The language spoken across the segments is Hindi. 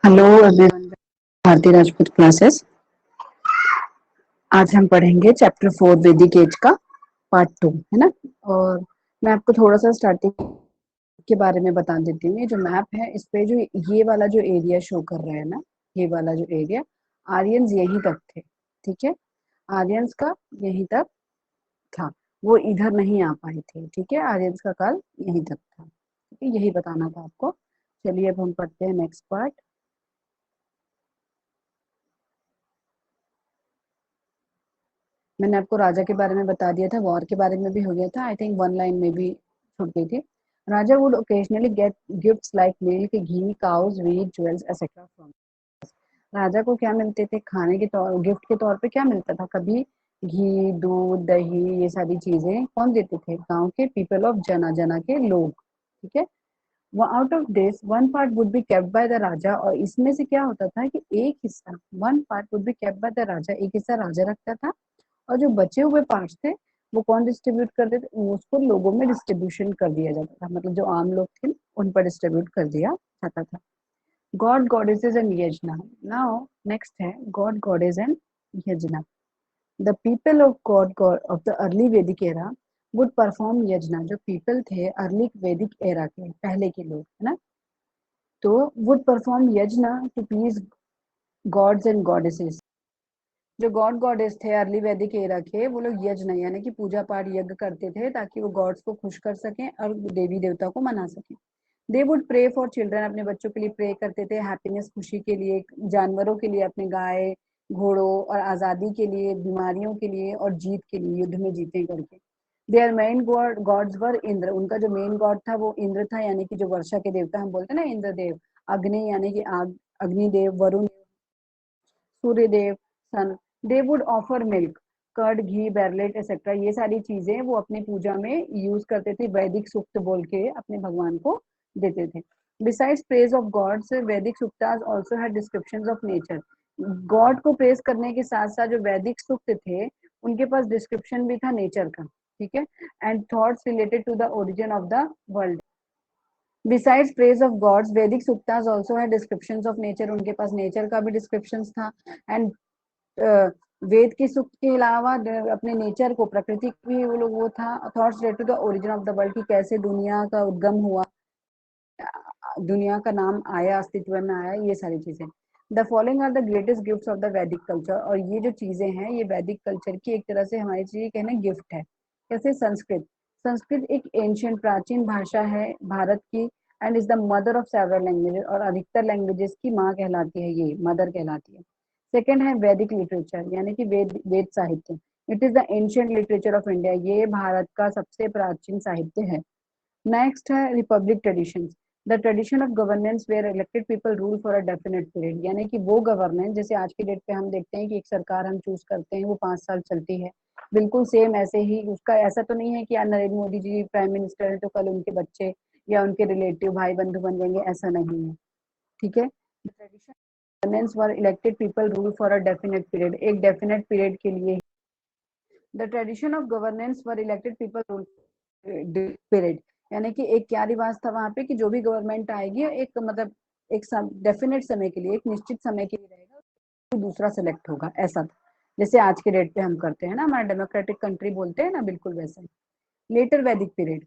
Hello everyone, Bharti Rajput classes. आज हम पढ़ेंगे चैप्टर 4 वैदिक एज का पार्ट 2, है ना। और मैं आपको थोड़ा सा स्टार्टिंग के बारे में बता देती हूँ। ये जो मैप है इस पे जो ये वाला जो एरिया शो कर रहा है ना, ये वाला जो एरिया, आर्यंस यहीं तक थे, ठीक है। आर्यंस का यहीं तक था, वो इधर नहीं आ पाए थे, ठीक है। आर्यंस का काल यहीं तक था, ठीक है। यही बताना था आपको। चलिए अब हम पढ़ते हैं नेक्स्ट पार्ट। मैंने आपको राजा के बारे में बता दिया था, वॉर के बारे में भी हो गया था। आई थिंक वन लाइन में भी छूट गई थी। Raja would occasionally get gifts like milk, ghee, cows, wheat, jewels et cetera from. राजा को क्या मिलते थे खाने के तौर, गिफ्ट के तौर पे क्या मिलता था? कभी घी, दूध, दही, ये सारी चीजें कौन देते थे? गांव के पीपल ऑफ जना, जना के लोग, ठीक है। वो out of this one part would be kept by the raja, और इसमें से क्या होता था कि एक हिस्सा, one part would be kept by the raja, एक हिस्सा राजा रखता था, और जो बचे हुए पार्ट्स थे वो कौन डिस्ट्रीब्यूट कर देते? उसको लोगों में डिस्ट्रीब्यूशन कर दिया जाता था, मतलब जो आम लोग थे उन पर डिस्ट्रीब्यूट कर दिया जाता था। God goddesses and Yojana. Now next है God goddess and Yojana. The people of God God of the early Vedic era would perform यजना। जो पीपल थे अर्ली वैदिक एरा के, पहले के लोग, है ना, तो would perform yajna to please gods and goddesses. जो गॉड गॉडेस थे अर्ली वैदिक एरा के, वो लोग यज्ञ यानी कि पूजा पाठ यज्ञ करते थे ताकि वो गॉड्स को खुश कर सकें और देवी देवता को मना सकें। They would pray for children, अपने बच्चों के लिए प्रे करते थे, हैप्पीनेस, खुशी के लिए, जानवरों के लिए, अपने गाय घोड़ों और आजादी के लिए, बीमारियों के लिए और जीत के लिए, युद्ध में जीते करके। Their main god gods were Indra. उनका जो मेन गॉड था वो इंद्र था, यानी कि जो वर्षा के देवता हम बोलते हैं ना, इंद्रदेव। अग्नि यानी कि आग, Agnidev, Varun, Suryadev, sun. They would offer milk, curd, ghee, barley et cetera, ये सारी चीजें वो अपनी पूजा में यूज करते थे, वैदिक सूक्त बोल के अपने भगवान को देते थे। बिसाइड्स प्रेज ऑफ गॉड्स, वैदिक suktas also had descriptions of nature. God को प्रेज करने के साथ साथ जो वैदिक सूक्त थे उनके पास डिस्क्रिप्शन भी था नेचर का, ठीक है। And thoughts related to the origin of the world. Besides praise of gods, वैदिक सूक्तास आल्सो है डिस्क्रिप्शंस ऑफ नेचर, उनके पास नेचर का भी डिस्क्रिप्शंस था। एंड वेद के सूक्त के अलावा अपने नेचर को, प्रकृति भी वो लोग, वो था। Thoughts related to the origin of the world, की कैसे दुनिया का उद्गम हुआ, दुनिया का नाम आया, अस्तित्व में आया, ये सारी चीजें। The following are the greatest gifts of the Vedic culture. और ये जो चीजें हैं ये वैदिक कल्चर की एक तरह से हमारी चीज कहना गिफ्ट है। कैसे? संस्कृत। संस्कृत एक एंशियंट प्राचीन भाषा है भारत की, and is the mother of several languages, और अधिकतर लैंग्वेजेस की माँ कहलाती है, ये मदर कहलाती है। सेकेंड है वैदिक लिटरेचर, यानी कि वेद साहित्य। It is the ancient literature of India, ये भारत का सबसे प्राचीन साहित्य है। नेक्स्ट है republic tradition. The tradition of governance where elected people rule for a definite period, यानी कि वो गवर्नेंस, जैसे आज की डेट पे हम देखते हैं कि एक सरकार हम चूज करते हैं वो 5 साल चलती है, बिल्कुल सेम ऐसे ही उसका, ऐसा तो नहीं है कि आज नरेंद्र मोदी जी प्राइम मिनिस्टर है तो कल उनके बच्चे या उनके रिलेटिव भाई बंधु बन जाएंगे, ऐसा नहीं है, ठीक है। Tradition governance were elected people rule for a definite period, एक डेफिनेट पीरियड के लिए। The tradition of governance were elected people rule period, यानी कि एक क्या रिवाज था वहां पे कि जो भी गवर्नमेंट आएगी एक, मतलब एक डेफिनेट समय के लिए, एक निश्चित समय के लिए रहेगा, तो दूसरा सेलेक्ट होगा, ऐसा था। जैसे आज के डेट पे हम करते हैं ना, हमारा डेमोक्रेटिक कंट्री बोलते हैं ना, बिल्कुल वैसे। लेटर वैदिक पीरियड।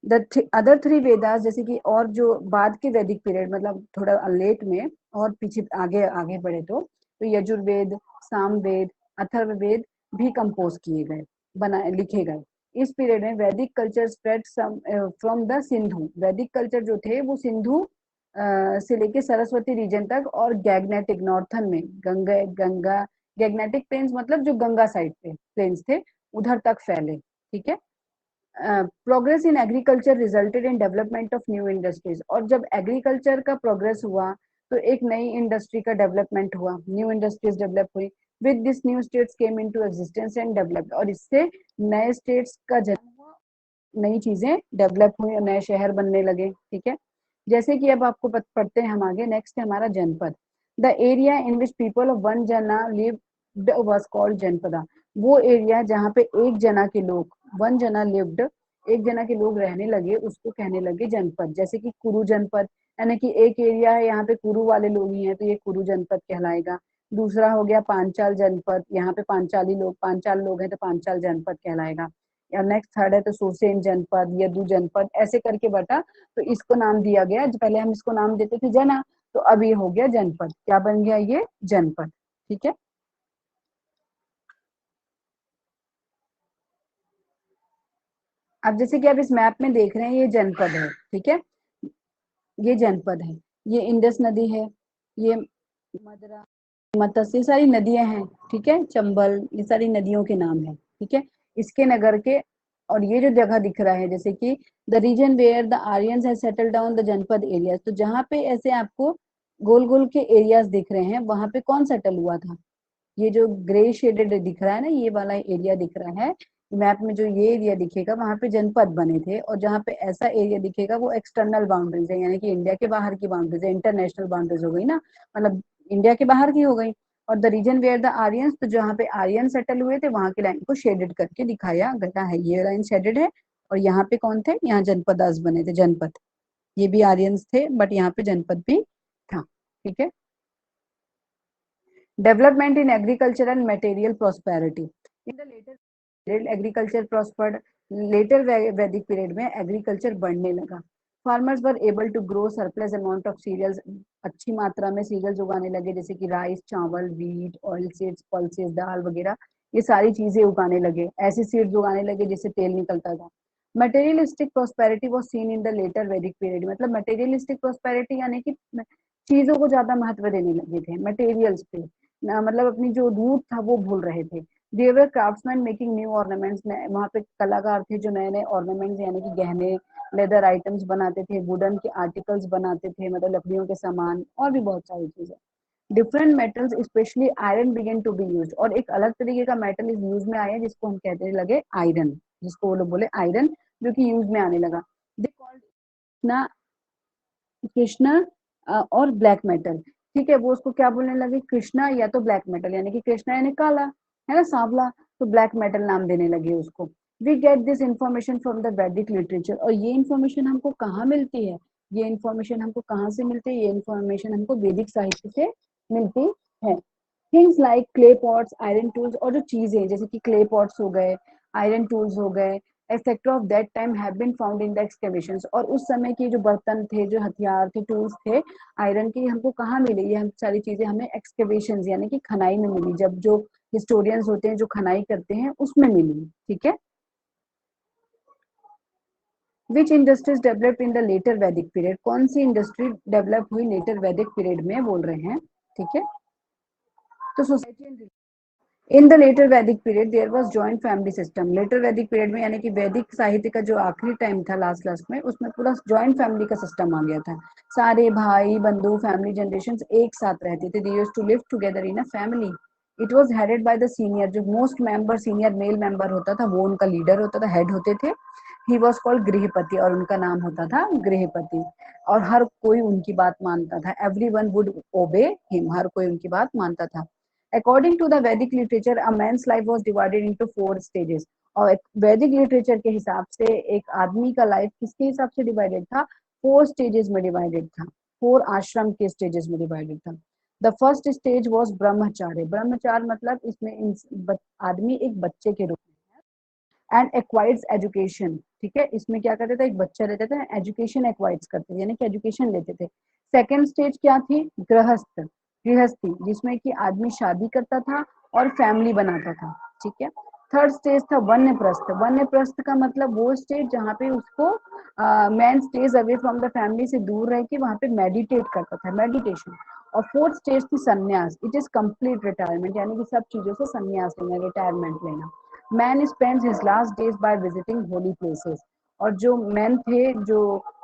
द अदर 3 वेदास, जैसे कि और जो बाद के वैदिक पीरियड, मतलब थोड़ा लेट में और पीछे आगे आगे बढ़े तो यजुर्वेद, सामवेद, अथर्ववेद भी कंपोज किए गए, बनाए, लिखे गए। इस पीरियड में वैदिक culture spread from the Sindhu, वैदिक कल्चर जो थे वो सिंधु से लेके सरस्वती रीजन तक, और गैगनेटिक नॉर्थन में गंगा गंगा गैगनेटिक प्लेन्स, मतलब जो गंगा साइड पे प्लेन्स थे उधर तक फैले, ठीक है। Progress in agriculture resulted in development of new industries, और जब एग्रीकल्चर का प्रोग्रेस हुआ तो एक नई इंडस्ट्री का डेवलपमेंट हुआ, न्यू इंडस्ट्रीज डेवलप हुई। With this new states came into existence and developed, और इससे नए स्टेट्स का जन्म हुआ, नई चीजें डेवलप हुई और नए शहर बनने लगे, ठीक है। जैसे कि अब आपको पढ़ते हैं हम आगे। नेक्स्ट है हमारा जनपद। The area in which people of one जना लिव्ड वाज कॉल्ड जनपदा। वो एरिया जहाँ पे एक जना के लोग, वन जना लिव्ड, एक जना के लोग रहने लगे, उसको कहने लगे जनपद। जैसे कि कुरु जनपद, यानी कि एक एरिया है, यहाँ पे कुरु वाले लोग ही हैं तो ये कुरु जनपद कहलाएगा। दूसरा हो गया पांचाल जनपद, यहाँ पे पांचाली लोग, पांचाल लोग हैं तो पांचाल जनपद कहलाएगा। या नेक्स्ट थर्ड है तो सुरसेन जनपद, यदु जनपद, ऐसे करके बटा, तो इसको नाम दिया गया। पहले हम इसको नाम देते थे जना, तो अब ये हो गया जनपद। क्या बन गया ये? जनपद। ठीक है। अब जैसे कि आप इस मैप में देख रहे हैं ये जनपद है, ठीक है, ये जनपद है, ये इंडस नदी है, ये मदरा, मत्स्य, सारी नदियां हैं, ठीक है, चंबल, ये सारी नदियों के नाम है, ठीक है, इसके नगर के। और ये जो जगह दिख रहा है जैसे कि the region where the Aryans have settled down the janapada areas, तो जहां पे ऐसे आपको गोल गोल के एरियाज दिख रहे हैं वहां पे कौन सेटल हुआ था? ये जो ग्रे शेडेड दिख रहा है ना, ये वाला एरिया दिख रहा है मैप में, जो ये एरिया दिखेगा वहां पे जनपद बने थे। और जहाँ पे ऐसा एरिया दिखेगा वो एक्सटर्नल बाउंड्रीज है, यानी कि इंडिया के बाहर की बाउंड्रीज है, इंटरनेशनल बाउंड्रीज हो गई ना, मतलब इंडिया के बाहर की हो गई। और the region where the Aryans, तो जहाँ पे आर्यन सेटल हुए थे वहां की लाइन को शेडेड करके दिखाया गया है, ये लाइन शेडेड है। और यहाँ पे कौन थे? यहाँ जनपदास बने थे, जनपद। ये भी आर्यंस थे बट यहाँ पे जनपद भी था। ठीक है। Development in agriculture and material prosperity. In the later period, agriculture prospered. Later Vedic period में agriculture बढ़ने लगा. Farmers were able to grow surplus amount of cereals. अच्छी मात्रा में cereals उगाने लगे, जैसे कि राइस, चावल, wheat, oil seeds, pulses, दाल वगैरह, ये सारी चीजें उगाने लगे। ऐसे सीड्स उगाने लगे जिससे तेल निकलता था। Materialistic prosperity was seen in the later वैदिक पीरियड, मतलब मटेरियलिस्टिक प्रोस्पेरिटी यानी कि चीजों को ज्यादा महत्व देने लगे थे, मटेरियल्स पे, मतलब अपनी जो रूट था वो भूल रहे थे। देवर क्राफ्ट्समैन मेकिंग न्यू ऑर्नामेंट्स, वहां पे कलाकार थे जो नए नए ऑर्नामेंट्स यानी कि गहने, लेदर आइटम्स बनाते थे, वुडन के आर्टिकल्स बनाते थे, मतलब लकड़ियों के सामान, और भी बहुत सारी चीजें। Different metals specially iron began to be use, और एक अलग तरीके का मेटल इस यूज में आया जिसको हम कहते लगे आयरन, जिसको वो लोग बोले आयरन, जो कि यूज में आने लगा। दे कॉल्ड ना कृष्णा और ब्लैक मेटल। ठीक है, वो उसको क्या बोलने लगे? कृष्णा या तो ब्लैक मेटल, यानी कि कृष्णा यानी काला, है ना, सांवला, तो ब्लैक मेटल नाम देने लगे उसको। We get this information from the Vedic literature, और ये इंफॉर्मेशन हमको कहाँ मिलती है? ये इंफॉर्मेशन हमको कहाँ से मिलती है? ये इंफॉर्मेशन हमको वैदिक साहित्य से मिलती है। Things like clay pots, iron tools, और जो चीजें जैसे कि क्ले पॉट्स हो गए, आयरन टूल्स हो गए, etcetera of that time have been found in the excavations, और उस समय के जो बर्तन थे, जो हथियार थे, टूल्स थे आयरन के, हमको कहाँ मिले? ये हम सारी चीजें हमें एक्सकेवेशंस यानी कि खनाई में मिली, जब जो हिस्टोरियंस होते हैं जो खनाई करते हैं उसमें मिली। ठीक है। Which industries develop in the later वैदिक पीरियड, कौन सी इंडस्ट्री डेवलप हुई लेटर वैदिक पीरियड में बोल रहे हैं। ठीक है। तो सोसाइटी इन द लेटर वैदिक period there was joint family system, later वैदिक पीरियड में यानी कि वैदिक साहित्य का जो आखिरी टाइम था, लास्ट लास्ट में, उसमें पूरा जॉइंट फैमिली का सिस्टम आ गया था। सारे भाई बंधु, फैमिली जनरेशन एक साथ रहते थे। They used to live together in a family. It was headed by the senior, जो most member senior male member होता था वो उनका लीडर होता था, हेड होते थे। ही वॉज कॉल्ड गृहपति, और उनका नाम होता था गृहपति। और हर कोई उनकी बात मानता था, एवरी वन वुड ओबे हिम, हर कोई उनकी बात मानता था। According to the Vedic literature, a man's life was divided into 4 stages. और वैदिक लिटरेचर के हिसाब से एक आदमी का लाइफ किसके हिसाब से डिवाइडेड था? 4 स्टेजेस में डिवाइडेड था, 4 आश्रम के स्टेजेस में डिवाइडेड था। The first stage was ब्रह्मचार्य। ब्रह्मचार्य मतलब इसमें आदमी एक बच्चे के रूप में, एंड एक्वायर्स एजुकेशन। ठीक है, इसमें क्या करते थे? एक बच्चा रहता था, एजुकेशन एक्वायर्स करते थे, यानी कि एजुकेशन लेते थे। सेकेंड स्टेज क्या थी? गृहस्थ, गृहस्थी, जिसमें कि आदमी शादी करता था और फैमिली बनाता था। ठीक है। थर्ड स्टेज था वन्यप्रस्थ। वन्यप्रस्थ का मतलब वो स्टेज जहाँ पे उसको man stays away from the family से दूर रह के वहां पे मेडिटेट करता था, मेडिटेशन। और फोर्थ स्टेज थी संन्यास। इट इज कंप्लीट रिटायरमेंट, यानी कि सब चीजों से संन्यास लेना, रिटायरमेंट लेना। Man spends his last days by visiting Holi places, और जो मैन थे जो,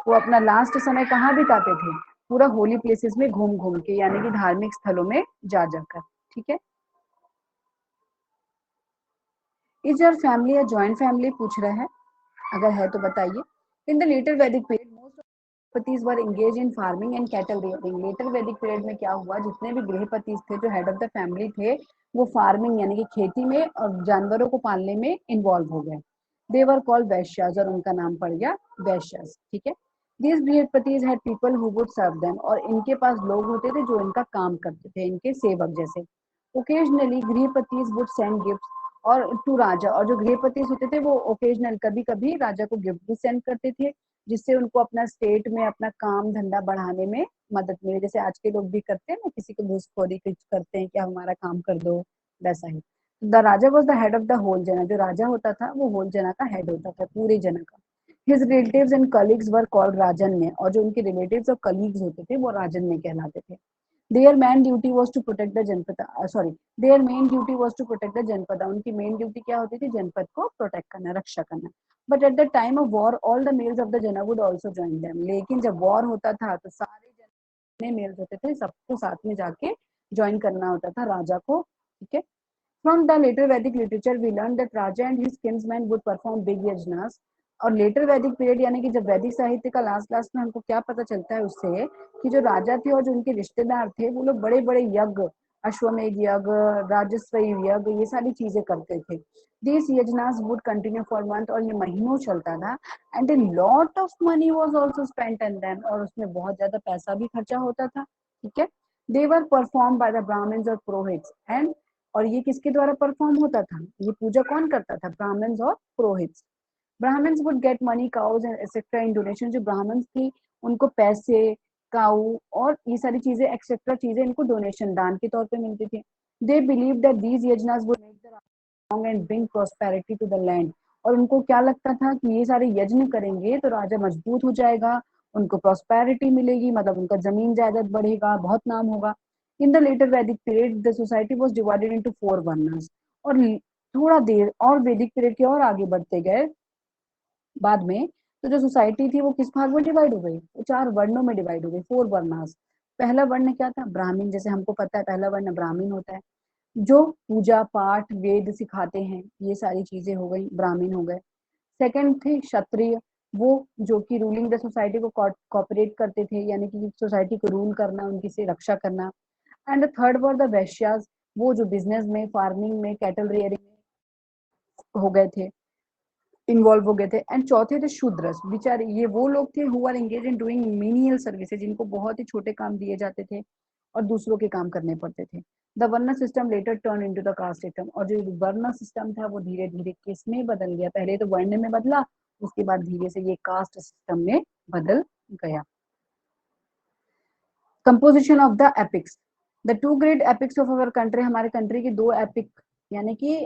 वो अपना लास्ट समय कहाँ बिताते थे? पूरा होली प्लेसेस में घूम घूम के, यानी कि धार्मिक स्थलों में जा जाकर। ठीक है। इज योर फैमिली या जॉइंट फैमिली पूछ रहा है, अगर है तो बताइए। इन द लेटर वैदिक period most grihapatis were engage in farming and cattle rearing. Later वैदिक पीरियड में क्या हुआ? जितने भी गृहपति थे, जो हेड ऑफ द फैमिली थे, वो फार्मिंग यानी कि खेती में और जानवरों को पालने में इन्वॉल्व हो गए। दे वर कॉल्ड वैश्याज, और उनका नाम पड़ गया वैश्याज। ठीक है। These गृहपतिज had people who would serve them, और इनके पास लोग होते थे जो इनका काम करते थे, इनके सेवक जैसे. Occasionally गृहपतिज would send gifts और टू राजा, और जो गृहपति होते थे वो ओकेजनल कभी कभी राजा को गिफ्ट भी सेंड करते थे, जिससे उनको अपना स्टेट में अपना काम धंधा बढ़ाने में मदद मिले. जैसे आज के लोग भी करते हैं ना, किसी को घूसखोरी कुछ करते हैं कि हमारा काम कर दो, वैसा ही. The raja was the head of the whole jana, जो राजा होता था वो होल जना का हेड होता था, पूरे जना का. His relatives and colleagues were called rajan में, और जो उनके रिलेटिव्स और कलीग्स होते थे वो राजन में कहलाते थे. Their main duty was to protect the जनपद, sorry, their main duty was to protect the जनपद, उनकी मेन ड्यूटी क्या होती थी, जनपद को प्रोटेक्ट करना, रक्षा करना. But at the time of war all the mails of the जना वुड आल्सो जॉइन देम, लेकिन जब वॉर होता था तो सारे जितने मेल्स होते थे सबको साथ में जाके ज्वाइन करना होता था राजा को. ठीक है. From the later Vedic literature, we learned that Raja and his kinsmen would perform big yajnas. और लेटर वैदिक पीरियड यानी कि जब वैदिक साहित्य का लास्ट में हमको क्या पता चलता है उससे, कि जो राजा थे और जो उनके रिश्तेदार थे वो लोग बड़े बड़े यज्ञ, अश्वमेध यज्ञ, राजस्वयी यज्ञ, ये सारी चीजें करते थे. This yajnas would continue for month, और ये महीनों चलता था. And a lot of money was also spent on them, और उसमें बहुत ज्यादा पैसा भी खर्चा होता था. ठीक है. दे वर परफॉर्म बाय द ब्राह्मण्स और पुरोहित्स, एंड और ये किसके द्वारा परफॉर्म होता था, ये पूजा कौन करता था, ब्राह्मण्स और purohits. Brahmins would get money, cows and et cetera in donation, जो ब्राह्मण्स थी उनको पैसे, काऊ और ये सारी चीजें एक्सेट्रा चीजें इनको डोनेशन, दान के तौर पे मिलती थी. They believe that these yajnas would make the strong and bring prosperity to the land, और उनको क्या लगता था कि ये सारे यज्ञ करेंगे तो राजा मजबूत हो जाएगा, उनको प्रॉस्पेरिटी मिलेगी, मतलब उनका जमीन जायदाद बढ़ेगा, बहुत नाम होगा. इन द लेटर वैदिक period the society was divided into 4 varnas, और थोड़ा देर और वैदिक पीरियड के और आगे बढ़ते गए बाद में, तो जो सोसाइटी थी वो किस भाग में डिवाइड हो गई, वो 4 वर्णों में डिवाइड हो गई, 4 वर्णास. पहला वर्ण क्या था, ब्राह्मण, जैसे हमको पता है पहला वर्ण ब्राह्मण होता है, जो पूजा पाठ वेद सिखाते हैं, ये सारी चीजें हो गई, ब्राह्मण हो गए. सेकंड थे क्षत्रिय, वो जो कि रूलिंग द सोसाइटी को कॉपरेट करते थे, यानी कि सोसाइटी को रूल करना, उनकी से रक्षा करना. एंड थर्ड वर द वैश्यास, वो जो बिजनेस में, फार्मिंग में, कैटल रेयरिंग में हो गए थे, इन्वॉल्व हो गए थे. एंड चौथे थे शूद्रस, बेचारे ये वो लोग थे who are engage in doing menial services, जिनको बहुत ही छोटे काम दिए जाते थे और दूसरों के काम करने पड़ते थे. The varna system later turn into the caste system, और जो वर्ण सिस्टम था वो धीरे धीरे किसमें बदल गया, पहले तो वर्ण में बदला, उसके बाद धीरे से ये कास्ट सिस्टम में बदल गया. Composition of the epics, the 2 great epics of our country, हमारे कंट्री की 2 एपिक, यानी कि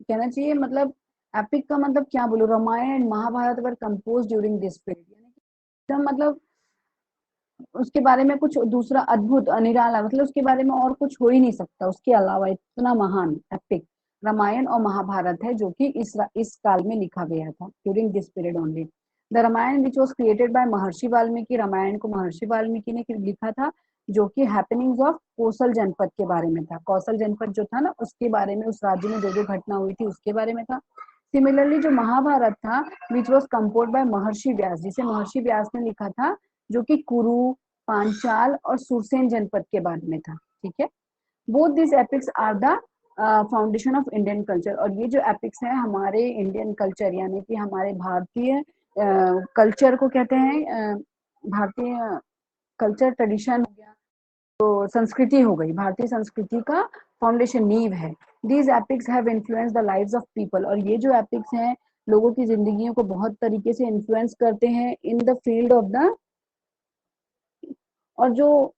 कहना चाहिए मतलब एपिक का मतलब क्या बोलो, Ramayana and Mahabharata were compose during this period, यानी कि एकदम मतलब उसके बारे में कुछ दूसरा अद्भुत निराला, मतलब उसके बारे में और कुछ हो ही नहीं सकता उसके अलावा, इतना महान एपिक रामायण और महाभारत है, जो कि इस काल में लिखा गया था, during this period only. The Ramayana which was created by Maharshi Valmiki, Ramayan को महर्षि वाल्मीकि ने लिखा था, जो कि हैपनिंग्स ऑफ कौशल जनपद के बारे में था, कौशल जनपद जो था ना उसके बारे में, उस राज्य में जो जो घटना हुई थी उसके बारे में था. सिमिलरली जो महाभारत था विच वॉज कंपोज्ड बाय महर्षि व्यास, जिसे महर्षि व्यास ने लिखा था, जो कि कुरु, पांचाल और सुरसेन जनपद के बारे में था. ठीक है. Both this epics are the foundation of Indian culture, और ये जो एपिक्स है हमारे इंडियन कल्चर, यानी कि हमारे भारतीय कल्चर को कहते हैं, भारतीय कल्चर ट्रेडिशन हो गया, तो संस्कृति हो गई, भारतीय संस्कृति का फाउंडेशन, नींव है. These epics have influence the lives of people, और ये जो एपिक्स हैं लोगों की जिंदगियों को बहुत तरीके से इन्फ्लुएंस करते हैं in the field of the, और जो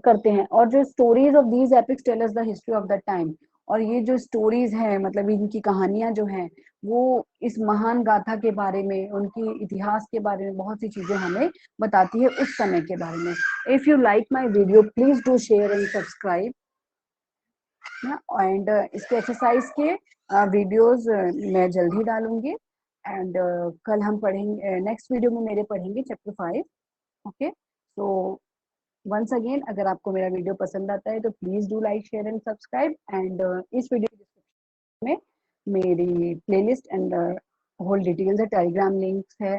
करते हैं, और जो stories of these epics tell us the history of the time, और ये जो स्टोरीज हैं मतलब इनकी कहानियां जो हैं वो इस महान गाथा के बारे में, उनकी इतिहास के बारे में बहुत सी चीजें हमें बताती है उस समय के बारे में. If you like my video please do share and subscribe. And इसके एक्सरसाइज के वीडियोस मैं जल्दी डालूंगी. एंड कल हम पढ़ेंगे, नेक्स्ट वीडियो में मेरे पढ़ेंगे chapter 5. Okay. So once again, अगर आपको मेरा वीडियो पसंद आता है तो please do like share and subscribe. And इस वीडियो डिस्क्रिप्शन में मेरी प्लेलिस्ट एंड होल डिटेल्स है, टेलीग्राम लिंक्स है,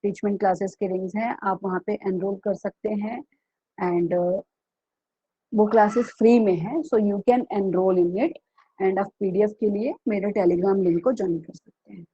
टीचमेंट क्लासेस के लिंक्स हैं, आप वहाँ पे एनरोल कर सकते हैं. एंड वो क्लासेस फ्री में है, so you can enrol in it. And आप पीडीएफ के लिए मेरे टेलीग्राम लिंक को ज्वाइन कर सकते हैं.